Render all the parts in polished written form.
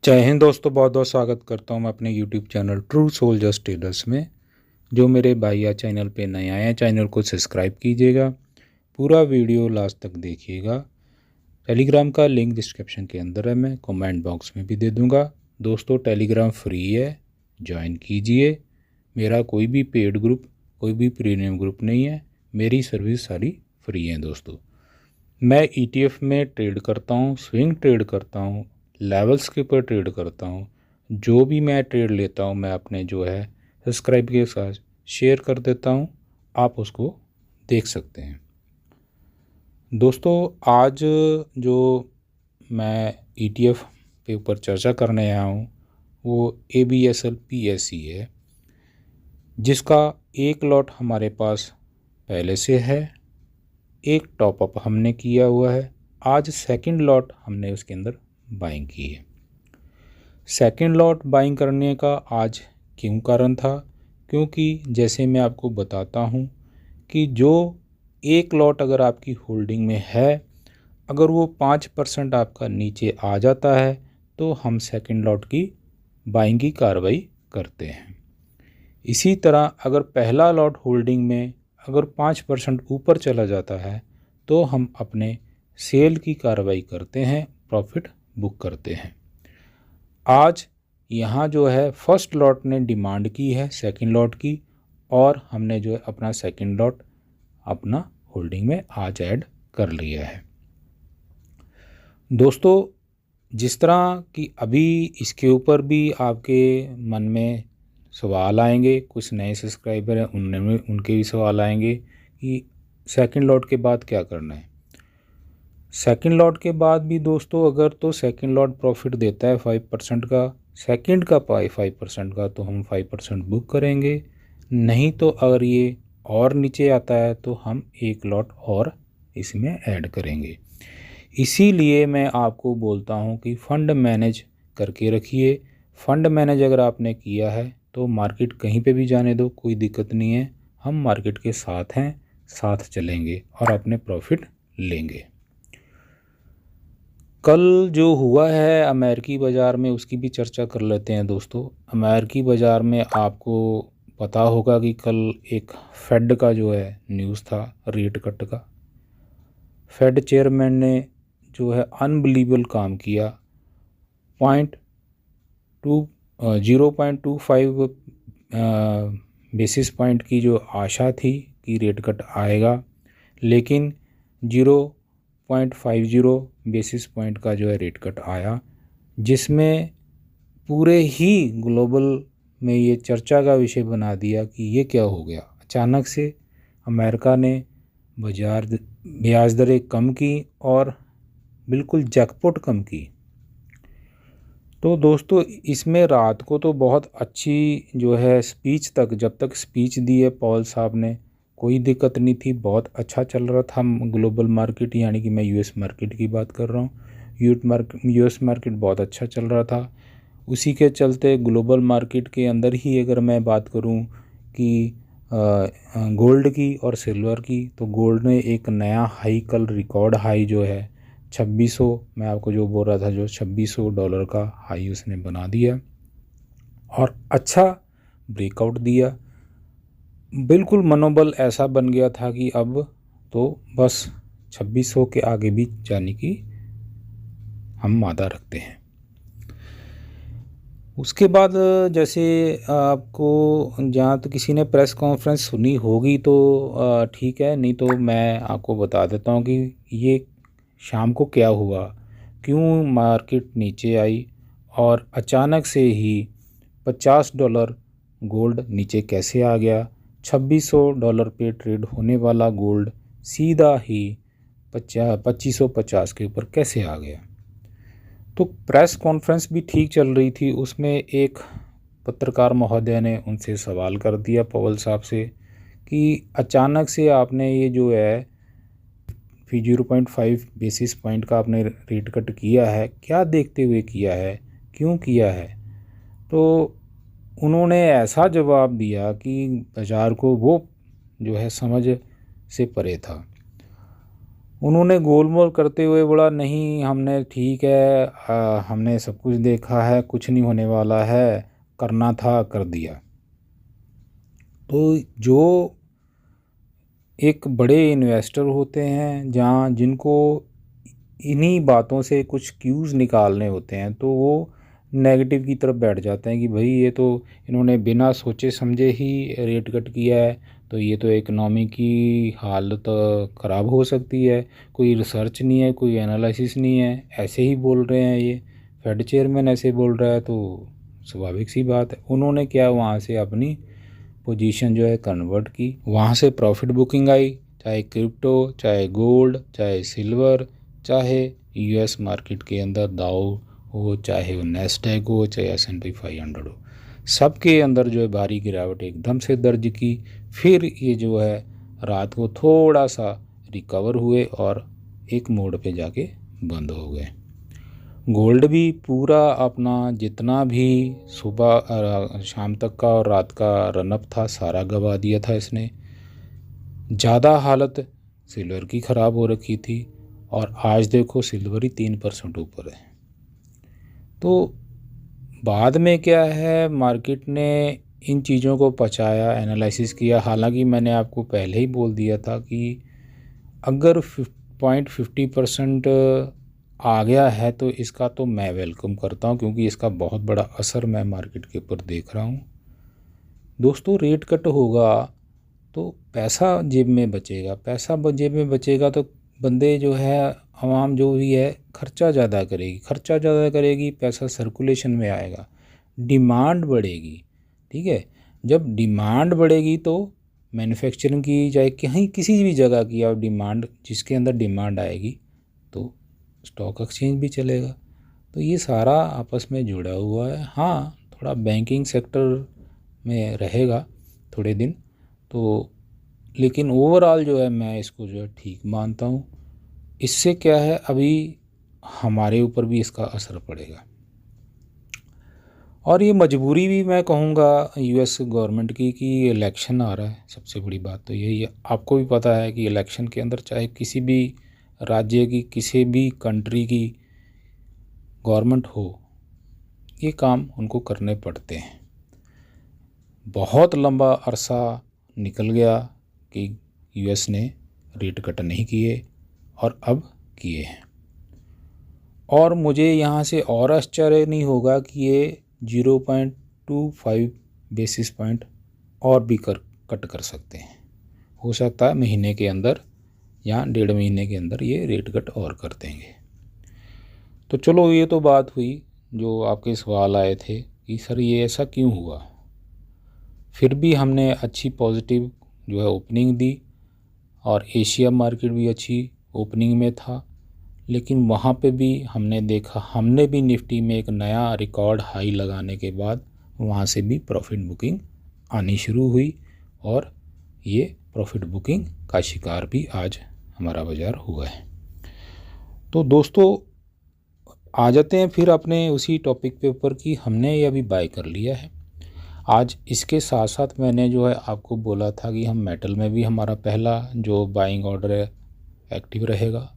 जय हिंद दोस्तों, बहुत बहुत स्वागत करता हूं मैं अपने YouTube channel true soldiers traders में। जो मेरे भाई या चैनल पे नए आए हैं, चैनल को सब्सक्राइब कीजिएगा। पूरा वीडियो लास्ट तक देखिएगा। टेलीग्राम का लिंक डिस्क्रिप्शन के अंदर है, मैं कमेंट बॉक्स में भी दे दूंगा। दोस्तों, टेलीग्राम फ्री है, ज्वाइन कीजिए। मेरा कोई भी पेड ग्रुप, कोई भी प्रीमियम ग्रुप नहीं है। मेरी सर्विस सारी फ्री है दोस्तों। मैं ETF में ट्रेड करता हूँ, स्विंग ट्रेड करता हूँ, लेवल्स के ऊपर ट्रेड करता हूँ। जो भी मैं ट्रेड लेता हूँ मैं अपने जो है सब्सक्राइब के साथ शेयर कर देता हूँ, आप उसको देख सकते हैं। दोस्तों, आज जो मैं ETF के ऊपर चर्चा करने आया हूँ वो ABSL PSE है, जिसका एक लॉट हमारे पास पहले से है, एक टॉपअप हमने किया हुआ है। आज सेकंड लॉट हमने उसके अंदर बाइंग की है। सेकंड लॉट बाइंग करने का आज क्यों कारण था? क्योंकि जैसे मैं आपको बताता हूँ कि जो एक लॉट अगर आपकी होल्डिंग में है, अगर वो 5% आपका नीचे आ जाता है तो हम सेकंड लॉट की बाइंग की कार्रवाई करते हैं। इसी तरह अगर पहला लॉट होल्डिंग में अगर 5% ऊपर चला जाता है तो हम अपने सेल की कार्रवाई करते हैं, प्रॉफिट बुक करते हैं। आज यहाँ जो है फर्स्ट लॉट ने डिमांड की है सेकंड लॉट की, और हमने जो है अपना सेकंड लॉट अपना होल्डिंग में आज ऐड कर लिया है। दोस्तों, जिस तरह कि अभी इसके ऊपर भी आपके मन में सवाल आएंगे, कुछ नए सब्सक्राइबर हैं उनके भी सवाल आएंगे कि सेकंड लॉट के बाद क्या करना है। सेकंड लॉट के बाद भी दोस्तों, अगर तो सेकंड लॉट प्रॉफिट देता है 5% का, सेकंड का 5% का, तो हम 5% बुक करेंगे। नहीं तो अगर ये और नीचे आता है तो हम एक लॉट और इसमें ऐड करेंगे। इसीलिए मैं आपको बोलता हूँ कि फ़ंड मैनेज करके रखिए। फ़ंड मैनेज अगर आपने किया है तो मार्केट कहीं पे भी जाने दो, कोई दिक्कत नहीं है। हम मार्केट के साथ हैं, साथ चलेंगे और अपने प्रॉफिट लेंगे। कल जो हुआ है अमेरिकी बाज़ार में, उसकी भी चर्चा कर लेते हैं दोस्तों। अमेरिकी बाज़ार में आपको पता होगा कि कल एक फेड का जो है न्यूज़ था, रेट कट का। फेड चेयरमैन ने जो है अनबिलीवेबल काम किया। 0.25 बेसिस पॉइंट की जो आशा थी कि रेट कट आएगा, लेकिन 0.50 बेसिस पॉइंट का जो है रेट कट आया, जिसमें पूरे ही ग्लोबल में ये चर्चा का विषय बना दिया कि ये क्या हो गया। अचानक से अमेरिका ने ब्याज दरें कम की और बिल्कुल जैकपॉट कम की। तो दोस्तों, इसमें रात को तो बहुत अच्छी जो है स्पीच तक, जब तक स्पीच दी है पॉल साहब ने, कोई दिक्कत नहीं थी, बहुत अच्छा चल रहा था ग्लोबल मार्केट, यानी कि मैं US मार्केट की बात कर रहा हूँ। US मार्केट बहुत अच्छा चल रहा था। उसी के चलते ग्लोबल मार्केट के अंदर ही अगर मैं बात करूँ कि गोल्ड की और सिल्वर की, तो गोल्ड ने एक नया हाई, कल रिकॉर्ड हाई जो है 2600, मैं आपको जो बोल रहा था, जो $2600 का हाई उसने बना दिया और अच्छा ब्रेकआउट दिया। बिल्कुल मनोबल ऐसा बन गया था कि अब तो बस 2600 के आगे भी जाने की हम मादा रखते हैं। उसके बाद जैसे आपको, जहाँ तो किसी ने प्रेस कॉन्फ्रेंस सुनी होगी तो ठीक है, नहीं तो मैं आपको बता देता हूँ कि ये शाम को क्या हुआ, क्यों मार्केट नीचे आई और अचानक से ही $50 गोल्ड नीचे कैसे आ गया। $2600 पे ट्रेड होने वाला गोल्ड सीधा ही 2550 के ऊपर कैसे आ गया। तो प्रेस कॉन्फ्रेंस भी ठीक चल रही थी, उसमें एक पत्रकार महोदय ने उनसे सवाल कर दिया पवल साहब से कि अचानक से आपने ये जो है 0.5 बेसिस पॉइंट का आपने रेट कट किया है, क्या देखते हुए किया है, क्यों किया है। तो उन्होंने ऐसा जवाब दिया कि बाज़ार को वो जो है समझ से परे था। उन्होंने गोलमोल करते हुए बोला नहीं हमने ठीक है, हमने सब कुछ देखा है, कुछ नहीं होने वाला है, करना था कर दिया। तो जो एक बड़े इन्वेस्टर होते हैं जहाँ जिनको इन्हीं बातों से कुछ क्यूज़ निकालने होते हैं, तो वो नेगेटिव की तरफ बैठ जाते हैं कि भाई ये तो इन्होंने बिना सोचे समझे ही रेट कट किया है, तो ये तो इकनॉमी की हालत ख़राब हो सकती है, कोई रिसर्च नहीं है, कोई एनालिसिस नहीं है, ऐसे ही बोल रहे हैं, ये फेड चेयरमैन ऐसे बोल रहा है, तो स्वाभाविक सी बात है। उन्होंने क्या वहाँ से अपनी पोजीशन जो है कन्वर्ट की, वहाँ से प्रॉफिट बुकिंग आई, चाहे क्रिप्टो, चाहे गोल्ड, चाहे सिल्वर, चाहे यूएस मार्केट के अंदर दाउ हो, चाहे वो नेस्डैक हो, चाहे S&P 500 हो, सब के अंदर जो है भारी गिरावट एकदम से दर्ज की। फिर ये जो है रात को थोड़ा सा रिकवर हुए और एक मोड़ पे जाके बंद हो गए। गोल्ड भी पूरा अपना जितना भी सुबह शाम तक का और रात का रनअप था सारा गवा दिया था इसने। ज़्यादा हालत सिल्वर की ख़राब हो रखी थी और आज देखो सिल्वर ही 3% ऊपर है। तो बाद में क्या है, मार्केट ने इन चीज़ों को पचाया, एनालिसिस किया। हालांकि मैंने आपको पहले ही बोल दिया था कि अगर 0.50% आ गया है तो इसका तो मैं वेलकम करता हूं, क्योंकि इसका बहुत बड़ा असर मैं मार्केट के ऊपर देख रहा हूं। दोस्तों रेट कट होगा तो पैसा जेब में बचेगा, पैसा जेब में बचेगा तो बंदे जो है आवाम जो भी है खर्चा ज़्यादा करेगी, खर्चा ज़्यादा करेगी, पैसा सर्कुलेशन में आएगा, डिमांड बढ़ेगी। ठीक है, जब डिमांड बढ़ेगी तो मैन्युफैक्चरिंग की चाहे कहीं किसी भी जगह की और डिमांड जिसके अंदर डिमांड आएगी तो स्टॉक एक्सचेंज भी चलेगा। तो ये सारा आपस में जुड़ा हुआ है। हाँ, थोड़ा बैंकिंग सेक्टर में रहेगा थोड़े दिन तो, लेकिन ओवरऑल जो है मैं इसको जो है ठीक मानता हूँ। इससे क्या है, अभी हमारे ऊपर भी इसका असर पड़ेगा और ये मजबूरी भी मैं कहूँगा यूएस गवर्नमेंट की कि इलेक्शन आ रहा है। सबसे बड़ी बात तो यही है, आपको भी पता है कि इलेक्शन के अंदर चाहे किसी भी राज्य की किसी भी कंट्री की गवर्नमेंट हो, ये काम उनको करने पड़ते हैं। बहुत लंबा अरसा निकल गया कि यूएस ने रेट कट नहीं किए और अब किए हैं, और मुझे यहाँ से और आश्चर्य नहीं होगा कि ये 0.25 बेसिस पॉइंट और भी कट कर सकते हैं। हो सकता है महीने के अंदर या 1.5 महीने के अंदर ये रेट कट और कर देंगे। तो चलो ये तो बात हुई, जो आपके सवाल आए थे कि सर ये ऐसा क्यों हुआ। फिर भी हमने अच्छी पॉजिटिव जो है ओपनिंग दी और एशिया मार्केट भी अच्छी ओपनिंग में था, लेकिन वहाँ पे भी हमने देखा, हमने भी निफ्टी में एक नया रिकॉर्ड हाई लगाने के बाद वहाँ से भी प्रॉफिट बुकिंग आनी शुरू हुई और ये प्रॉफिट बुकिंग का शिकार भी आज हमारा बाज़ार हुआ है। तो दोस्तों आ जाते हैं फिर अपने उसी टॉपिक पे ऊपर कि हमने ये अभी बाय कर लिया है। आज इसके साथ साथ मैंने जो है आपको बोला था कि हम मेटल में भी हमारा पहला जो बाइंग ऑर्डर है एक्टिव रहेगा।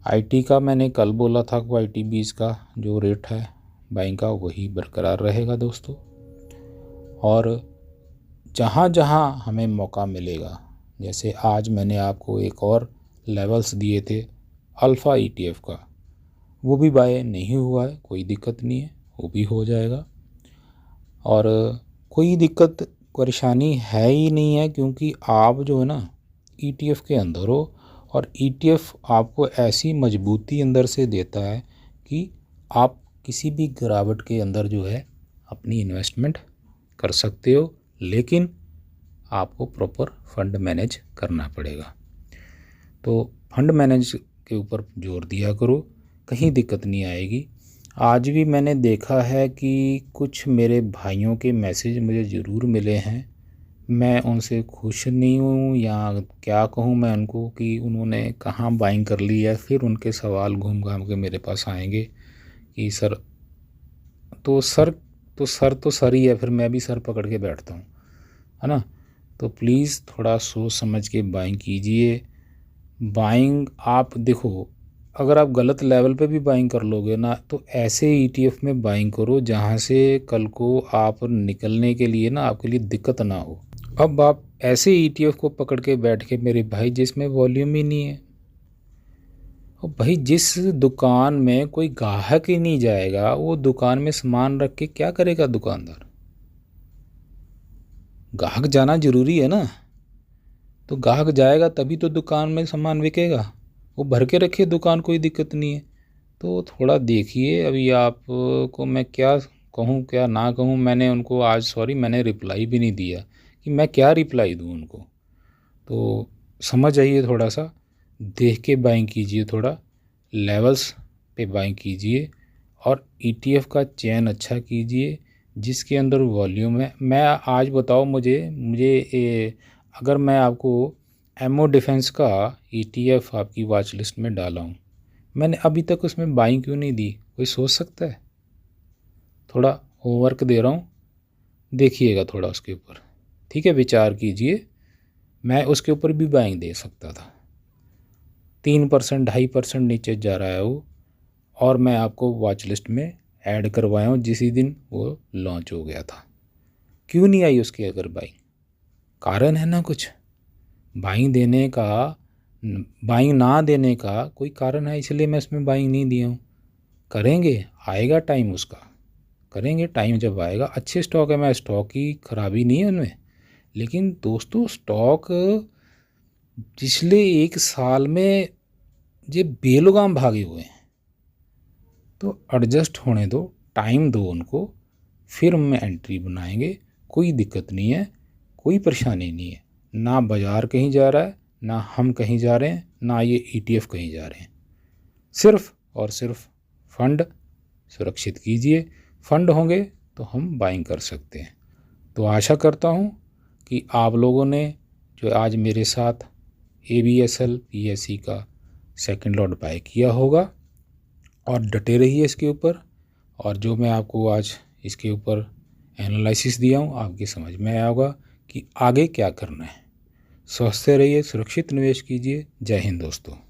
आईटी का मैंने कल बोला था कि ITBs का जो रेट है बाइंग का वही बरकरार रहेगा दोस्तों। और जहाँ जहाँ हमें मौका मिलेगा, जैसे आज मैंने आपको एक और लेवल्स दिए थे अल्फ़ा ETF का, वो भी बाय नहीं हुआ है, कोई दिक्कत नहीं है, वो भी हो जाएगा। और कोई दिक्कत परेशानी है ही नहीं है, क्योंकि आप जो है ना ETF के अंदर हो और ETF आपको ऐसी मजबूती अंदर से देता है कि आप किसी भी गिरावट के अंदर जो है अपनी इन्वेस्टमेंट कर सकते हो, लेकिन आपको प्रॉपर फंड मैनेज करना पड़ेगा। तो फंड मैनेज के ऊपर जोर दिया करो, कहीं दिक्कत नहीं आएगी। आज भी मैंने देखा है कि कुछ मेरे भाइयों के मैसेज मुझे ज़रूर मिले हैं, मैं उनसे खुश नहीं हूँ या क्या कहूँ मैं उनको कि उन्होंने कहाँ बाइंग कर ली है। फिर उनके सवाल घूम घाम के मेरे पास आएंगे कि सर तो सर ही है, फिर मैं भी सर पकड़ के बैठता हूँ, है ना। तो प्लीज़ थोड़ा सोच समझ के बाइंग कीजिए, बाइंग आप देखो, अगर आप गलत लेवल पे भी बाइंग कर लोगे ना, तो ऐसे ETF में बाइंग करो जहाँ से कल को आप निकलने के लिए ना आपके लिए दिक्कत ना हो। अब आप ऐसे ETF को पकड़ के बैठ के मेरे भाई जिसमें वॉल्यूम ही नहीं है, और भाई जिस दुकान में कोई ग्राहक ही नहीं जाएगा, वो दुकान में सामान रख के क्या करेगा दुकानदार? ग्राहक जाना जरूरी है ना, तो ग्राहक जाएगा तभी तो दुकान में सामान बिकेगा। वो भर के रखे दुकान, कोई दिक्कत नहीं है। तो थोड़ा देखिए, अभी आप को मैं क्या कहूँ क्या ना कहूँ। मैंने उनको आज सॉरी मैंने रिप्लाई भी नहीं दिया कि मैं क्या रिप्लाई दूँ उनको। तो समझ आइए, थोड़ा सा देख के बाइंग कीजिए, थोड़ा लेवल्स पे बाइंग कीजिए, और ETF का चयन अच्छा कीजिए जिसके अंदर वॉल्यूम है। मैं आज बताओ मुझे मुझे अगर मैं आपको एमओ डिफेंस का ETF आपकी वॉच लिस्ट में डाला हूँ, मैंने अभी तक उसमें बाइंग क्यों नहीं दी? कोई सोच सकता है? थोड़ा होमवर्क दे रहा हूँ, देखिएगा थोड़ा उसके ऊपर, ठीक है? विचार कीजिए। मैं उसके ऊपर भी बाइंग दे सकता था। 3% 2.5% नीचे जा रहा है वो, और मैं आपको वॉच लिस्ट में ऐड करवाया हूँ जिस दिन वो लॉन्च हो गया था। क्यों नहीं आई उसकी अगर बाइंग? कारण है ना कुछ। बाइंग देने का, बाइंग ना देने का कोई कारण है, इसलिए मैं इसमें बाइंग नहीं दिया हूँ। करेंगे, आएगा टाइम उसका, करेंगे। टाइम जब आएगा, अच्छे स्टॉक है, मैं स्टॉक की खराबी नहीं है उनमें। लेकिन दोस्तों, स्टॉक पिछले 1 साल में ये बेलगाम भागे हुए हैं, तो एडजस्ट होने दो, टाइम दो उनको, फिर हम एंट्री बनाएंगे। कोई दिक्कत नहीं है, कोई परेशानी नहीं है। ना बाज़ार कहीं जा रहा है, ना हम कहीं जा रहे हैं, ना ये ETF कहीं जा रहे हैं। सिर्फ और सिर्फ फंड सुरक्षित कीजिए। फंड होंगे तो हम बाइंग कर सकते हैं। तो आशा करता हूँ कि आप लोगों ने जो आज मेरे साथ ABSL PSE का सेकंड लॉट बाय किया होगा, और डटे रहिए इसके ऊपर। और जो मैं आपको आज इसके ऊपर एनालिसिस दिया हूँ, आपकी समझ में आया होगा कि आगे क्या करना है। स्वस्थ रहिए, सुरक्षित निवेश कीजिए। जय हिंद दोस्तों।